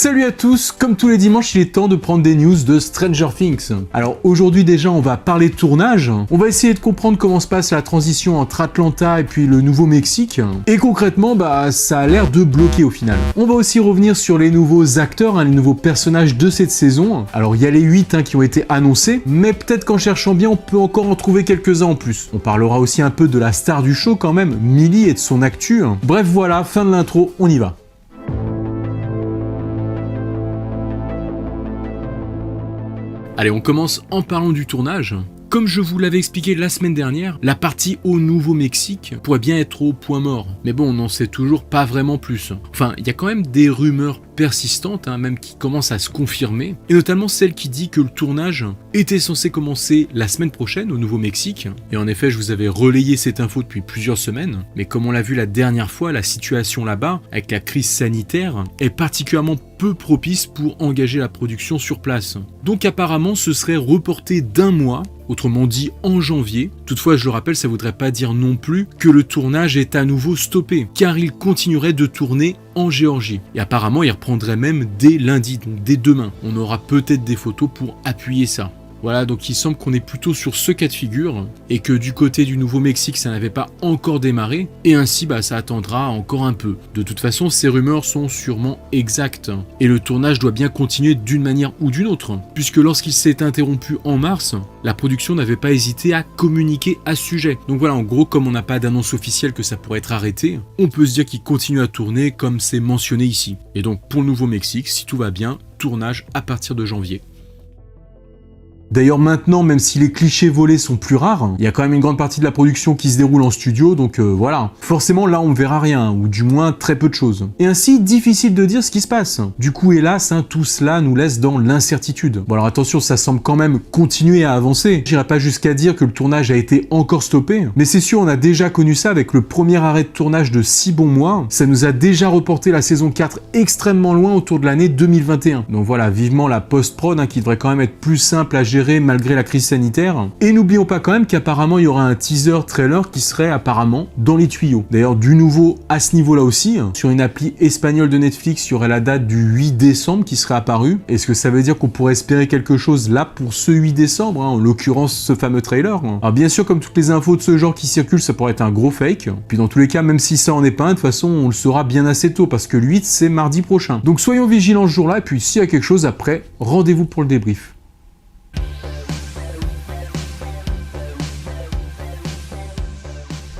Salut à tous, comme tous les dimanches, il est temps de prendre des news de Stranger Things. Alors aujourd'hui déjà, on va parler de tournage, on va essayer de comprendre comment se passe la transition entre Atlanta et puis le Nouveau-Mexique, et concrètement, ça a l'air de bloquer au final. On va aussi revenir sur les nouveaux acteurs, les nouveaux personnages de cette saison. Alors il y a les 8 qui ont été annoncés, mais peut-être qu'en cherchant bien, on peut encore en trouver quelques-uns en plus. On parlera aussi un peu de la star du show quand même, Millie, et de son actu. Bref voilà, fin de l'intro, on y va. Allez, on commence en parlant du tournage. Comme je vous l'avais expliqué la semaine dernière, la partie au Nouveau-Mexique pourrait bien être au point mort. Mais bon, on n'en sait toujours pas vraiment plus. Enfin, il y a quand même des rumeurs persistantes, même qui commencent à se confirmer, et notamment celle qui dit que le tournage était censé commencer la semaine prochaine au Nouveau-Mexique. Et en effet, je vous avais relayé cette info depuis plusieurs semaines, mais comme on l'a vu la dernière fois, la situation là-bas, avec la crise sanitaire, est particulièrement peu propice pour engager la production sur place. Donc apparemment, ce serait reporté d'1 mois, autrement dit en janvier. Toutefois, je le rappelle, ça voudrait pas dire non plus que le tournage est à nouveau stoppé, car il continuerait de tourner en Géorgie. Et apparemment, il reprendrait même dès lundi, donc dès demain. On aura peut-être des photos pour appuyer ça. Voilà, donc il semble qu'on est plutôt sur ce cas de figure, et que du côté du Nouveau-Mexique, ça n'avait pas encore démarré, et ainsi ça attendra encore un peu. De toute façon, ces rumeurs sont sûrement exactes, et le tournage doit bien continuer d'une manière ou d'une autre, puisque lorsqu'il s'est interrompu en mars, la production n'avait pas hésité à communiquer à ce sujet. Donc voilà, en gros, comme on n'a pas d'annonce officielle que ça pourrait être arrêté, on peut se dire qu'il continue à tourner comme c'est mentionné ici. Et donc pour le Nouveau-Mexique, si tout va bien, tournage à partir de janvier. D'ailleurs maintenant, même si les clichés volés sont plus rares, il y a quand même une grande partie de la production qui se déroule en studio, donc voilà. Forcément là on ne verra rien, ou du moins très peu de choses. Et ainsi, difficile de dire ce qui se passe. Du coup hélas, tout cela nous laisse dans l'incertitude. Bon alors attention, ça semble quand même continuer à avancer. J'irai pas jusqu'à dire que le tournage a été encore stoppé, mais c'est sûr on a déjà connu ça avec le premier arrêt de tournage de 6 bons mois. Ça nous a déjà reporté la saison 4 extrêmement loin autour de l'année 2021. Donc voilà, vivement la post-prod qui devrait quand même être plus simple à gérer malgré la crise sanitaire. Et n'oublions pas quand même qu'apparemment il y aura un teaser trailer qui serait apparemment dans les tuyaux. D'ailleurs du nouveau à ce niveau-là aussi, sur une appli espagnole de Netflix, il y aurait la date du 8 décembre qui serait apparue. Est-ce que ça veut dire qu'on pourrait espérer quelque chose là pour ce 8 décembre, en l'occurrence ce fameux trailer? Alors bien sûr, comme toutes les infos de ce genre qui circulent, ça pourrait être un gros fake. Puis dans tous les cas, même si ça en est pas un, de toute façon on le saura bien assez tôt parce que le 8 c'est mardi prochain. Donc soyons vigilants ce jour-là, et puis s'il y a quelque chose après, rendez-vous pour le débrief.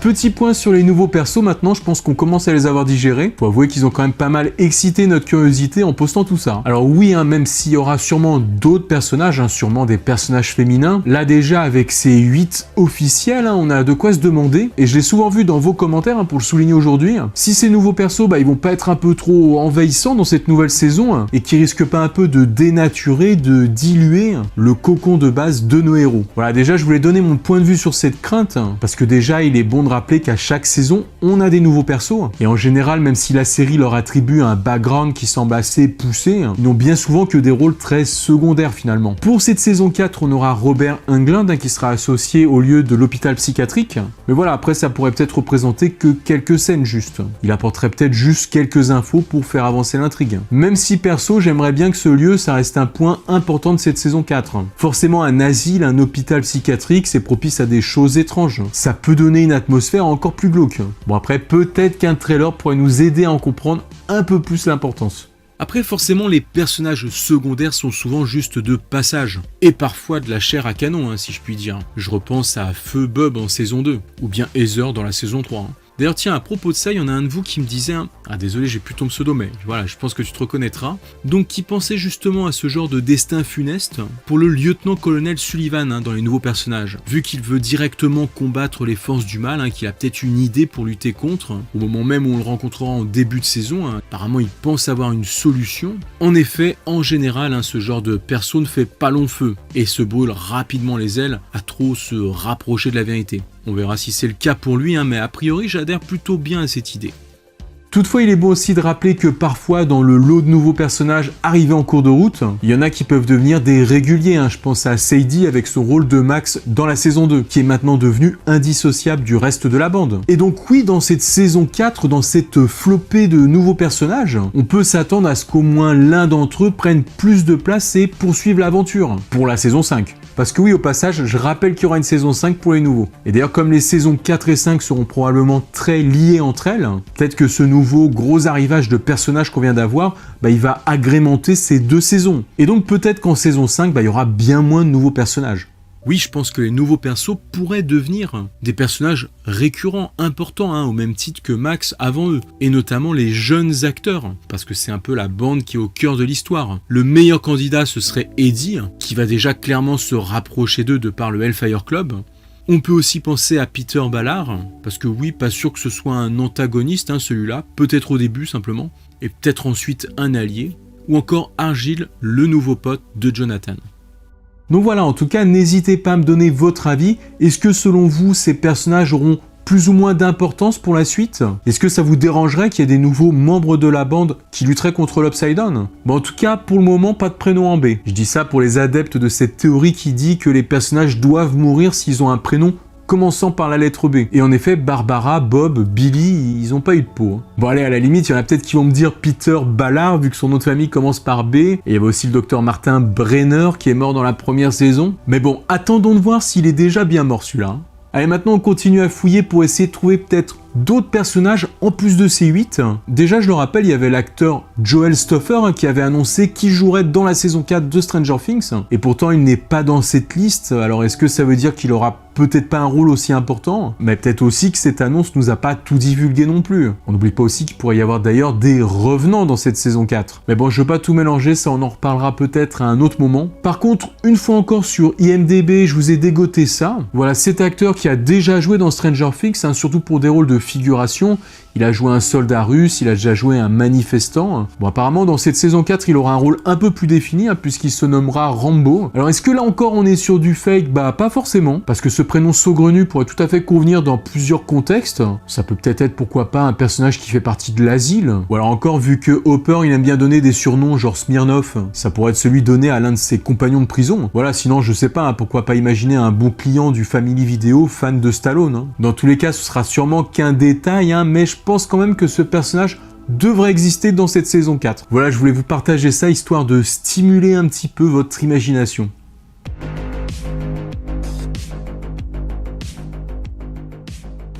Petit point sur les nouveaux persos maintenant, je pense qu'on commence à les avoir digérés. Faut avouer qu'ils ont quand même pas mal excité notre curiosité en postant tout ça. Alors oui, même s'il y aura sûrement d'autres personnages, sûrement des personnages féminins, là déjà avec ces 8 officiels, on a de quoi se demander, et je l'ai souvent vu dans vos commentaires pour le souligner aujourd'hui, si ces nouveaux persos, ils vont pas être un peu trop envahissants dans cette nouvelle saison, et qui risquent pas un peu de dénaturer, de diluer le cocon de base de nos héros. Voilà, déjà je voulais donner mon point de vue sur cette crainte, parce que déjà il est bon de rappeler qu'à chaque saison, on a des nouveaux persos, et en général, même si la série leur attribue un background qui semble assez poussé, ils n'ont bien souvent que des rôles très secondaires finalement. Pour cette saison 4, on aura Robert Englund qui sera associé au lieu de l'hôpital psychiatrique, mais voilà, après ça pourrait peut-être représenter que quelques scènes juste. Il apporterait peut-être juste quelques infos pour faire avancer l'intrigue. Même si perso, j'aimerais bien que ce lieu, ça reste un point important de cette saison 4. Forcément, un asile, un hôpital psychiatrique, c'est propice à des choses étranges. Ça peut donner une atmosphère encore plus glauque. Bon après, peut-être qu'un trailer pourrait nous aider à en comprendre un peu plus l'importance. Après, forcément, les personnages secondaires sont souvent juste de passage, et parfois de la chair à canon, si je puis dire. Je repense à Feu Bob en saison 2, ou bien Heather dans la saison 3. D'ailleurs, tiens, à propos de ça, il y en a un de vous qui me disait, désolé, j'ai plus ton pseudo, mais voilà, je pense que tu te reconnaîtras, donc qui pensait justement à ce genre de destin funeste pour le lieutenant-colonel Sullivan dans les nouveaux personnages. Vu qu'il veut directement combattre les forces du mal, qu'il a peut-être une idée pour lutter contre, au moment même où on le rencontrera en début de saison, apparemment il pense avoir une solution. En effet, en général, ce genre de perso ne fait pas long feu, et se brûle rapidement les ailes à trop se rapprocher de la vérité. On verra si c'est le cas pour lui, mais a priori j'adhère plutôt bien à cette idée. Toutefois, il est bon aussi de rappeler que parfois, dans le lot de nouveaux personnages arrivés en cours de route, il y en a qui peuvent devenir des réguliers. Je pense à Sadie avec son rôle de Max dans la saison 2, qui est maintenant devenu indissociable du reste de la bande. Et donc oui, dans cette saison 4, dans cette flopée de nouveaux personnages, on peut s'attendre à ce qu'au moins l'un d'entre eux prenne plus de place et poursuive l'aventure pour la saison 5. Parce que oui, au passage, je rappelle qu'il y aura une saison 5 pour les nouveaux. Et d'ailleurs, comme les saisons 4 et 5 seront probablement très liées entre elles, peut-être que ce nouveau gros arrivage de personnages qu'on vient d'avoir, il va agrémenter ces 2 saisons. Et donc peut-être qu'en saison 5, il y aura bien moins de nouveaux personnages. Oui, je pense que les nouveaux persos pourraient devenir des personnages récurrents, importants, au même titre que Max avant eux, et notamment les jeunes acteurs, parce que c'est un peu la bande qui est au cœur de l'histoire. Le meilleur candidat, ce serait Eddie, qui va déjà clairement se rapprocher d'eux de par le Hellfire Club. On peut aussi penser à Peter Ballard, parce que oui, pas sûr que ce soit un antagoniste, celui-là, peut-être au début simplement, et peut-être ensuite un allié, ou encore Argyle, le nouveau pote de Jonathan. Donc voilà, en tout cas, n'hésitez pas à me donner votre avis. Est-ce que selon vous, ces personnages auront plus ou moins d'importance pour la suite? Est-ce que ça vous dérangerait qu'il y ait des nouveaux membres de la bande qui lutteraient contre l'Upside Down? En tout cas, pour le moment, pas de prénom en B. Je dis ça pour les adeptes de cette théorie qui dit que les personnages doivent mourir s'ils ont un prénom commençant par la lettre B. Et en effet, Barbara, Bob, Billy, ils ont pas eu de peau. Bon allez, à la limite, il y en a peut-être qui vont me dire Peter Ballard, vu que son nom de famille commence par B. Et il y avait aussi le docteur Martin Brenner, qui est mort dans la première saison. Mais bon, attendons de voir s'il est déjà bien mort celui-là. Allez, maintenant on continue à fouiller pour essayer de trouver peut-être d'autres personnages en plus de ces 8. Déjà, je le rappelle, il y avait l'acteur Joel Stoffer qui avait annoncé qu'il jouerait dans la saison 4 de Stranger Things. Et pourtant, il n'est pas dans cette liste. Alors, est-ce que ça veut dire qu'il aura peut-être pas un rôle aussi important? Mais peut-être aussi que cette annonce nous a pas tout divulgué non plus. On n'oublie pas aussi qu'il pourrait y avoir d'ailleurs des revenants dans cette saison 4. Mais bon, je veux pas tout mélanger, ça on en reparlera peut-être à un autre moment. Par contre, une fois encore sur IMDb, je vous ai dégoté ça. Voilà, cet acteur qui a déjà joué dans Stranger Things, surtout pour des rôles de figuration. Il a joué un soldat russe, il a déjà joué un manifestant. Bon, apparemment, dans cette saison 4, il aura un rôle un peu plus défini, puisqu'il se nommera Rambo. Alors, est-ce que là encore, on est sur du fake? Pas forcément, parce que ce prénom saugrenu pourrait tout à fait convenir dans plusieurs contextes. Ça peut peut-être être, pourquoi pas, un personnage qui fait partie de l'asile. Ou alors encore, vu que Hopper, il aime bien donner des surnoms, genre Smirnoff, ça pourrait être celui donné à l'un de ses compagnons de prison. Voilà, sinon, je sais pas, pourquoi pas imaginer un bon client du Family Video, fan de Stallone. Dans tous les cas, ce sera sûrement qu'un détail, mais je pense quand même que ce personnage devrait exister dans cette saison 4. Voilà, je voulais vous partager ça histoire de stimuler un petit peu votre imagination.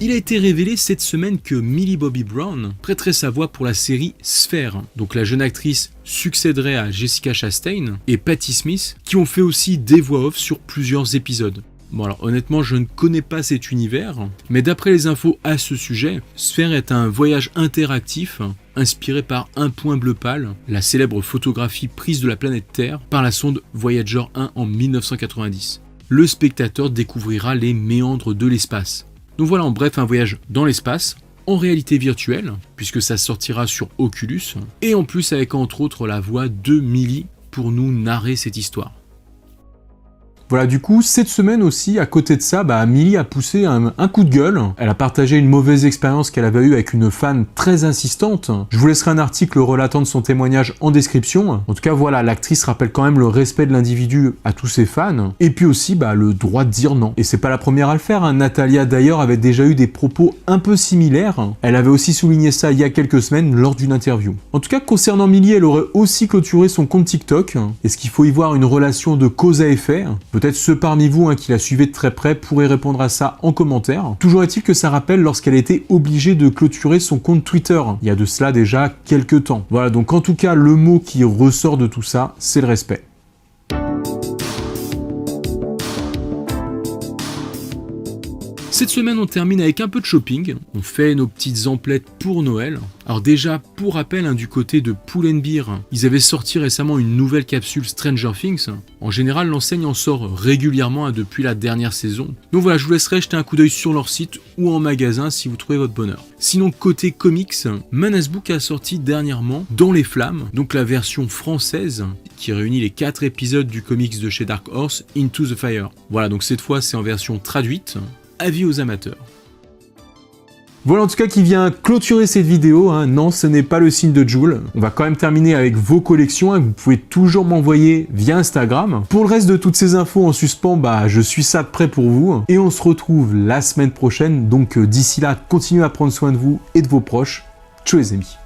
Il a été révélé cette semaine que Millie Bobby Brown prêterait sa voix pour la série Sphère. Donc la jeune actrice succéderait à Jessica Chastain et Patti Smith, qui ont fait aussi des voix off sur plusieurs épisodes. Bon alors honnêtement je ne connais pas cet univers, mais d'après les infos à ce sujet, Sphère est un voyage interactif inspiré par Un point bleu pâle, la célèbre photographie prise de la planète Terre par la sonde Voyager 1 en 1990. Le spectateur découvrira les méandres de l'espace. Donc voilà, en bref, un voyage dans l'espace, en réalité virtuelle, puisque ça sortira sur Oculus, et en plus avec entre autres la voix de Millie pour nous narrer cette histoire. Voilà, du coup, cette semaine aussi, à côté de ça, Millie a poussé un coup de gueule. Elle a partagé une mauvaise expérience qu'elle avait eue avec une fan très insistante. Je vous laisserai un article relatant de son témoignage en description. En tout cas, voilà, l'actrice rappelle quand même le respect de l'individu à tous ses fans. Et puis aussi, le droit de dire non. Et c'est pas la première à le faire. Natalia, d'ailleurs, avait déjà eu des propos un peu similaires. Elle avait aussi souligné ça il y a quelques semaines lors d'une interview. En tout cas, concernant Millie, elle aurait aussi clôturé son compte TikTok. Est-ce qu'il faut y voir une relation de cause à effet? Peut-être ceux parmi vous qui la suivaient de très près pourraient répondre à ça en commentaire. Toujours est-il que ça rappelle lorsqu'elle a été obligée de clôturer son compte Twitter, il y a de cela déjà quelques temps. Voilà, donc en tout cas, le mot qui ressort de tout ça, c'est le respect. Cette semaine, on termine avec un peu de shopping. On fait nos petites emplettes pour Noël. Alors déjà, pour rappel, du côté de Pull&Bear, ils avaient sorti récemment une nouvelle capsule Stranger Things. En général, l'enseigne en sort régulièrement depuis la dernière saison. Donc voilà, je vous laisserai jeter un coup d'œil sur leur site ou en magasin si vous trouvez votre bonheur. Sinon, côté comics, Menace Book a sorti dernièrement Dans les Flammes, donc la version française qui réunit les 4 épisodes du comics de chez Dark Horse, Into the Fire. Voilà, donc cette fois, c'est en version traduite. Avis aux amateurs. Voilà en tout cas qui vient clôturer cette vidéo, hein. Non, ce n'est pas le signe de Joule. On va quand même terminer avec vos collections, hein, que vous pouvez toujours m'envoyer via Instagram. Pour le reste de toutes ces infos en suspens, je suis ça de près pour vous. Et on se retrouve la semaine prochaine. Donc d'ici là, continuez à prendre soin de vous et de vos proches. Ciao les amis.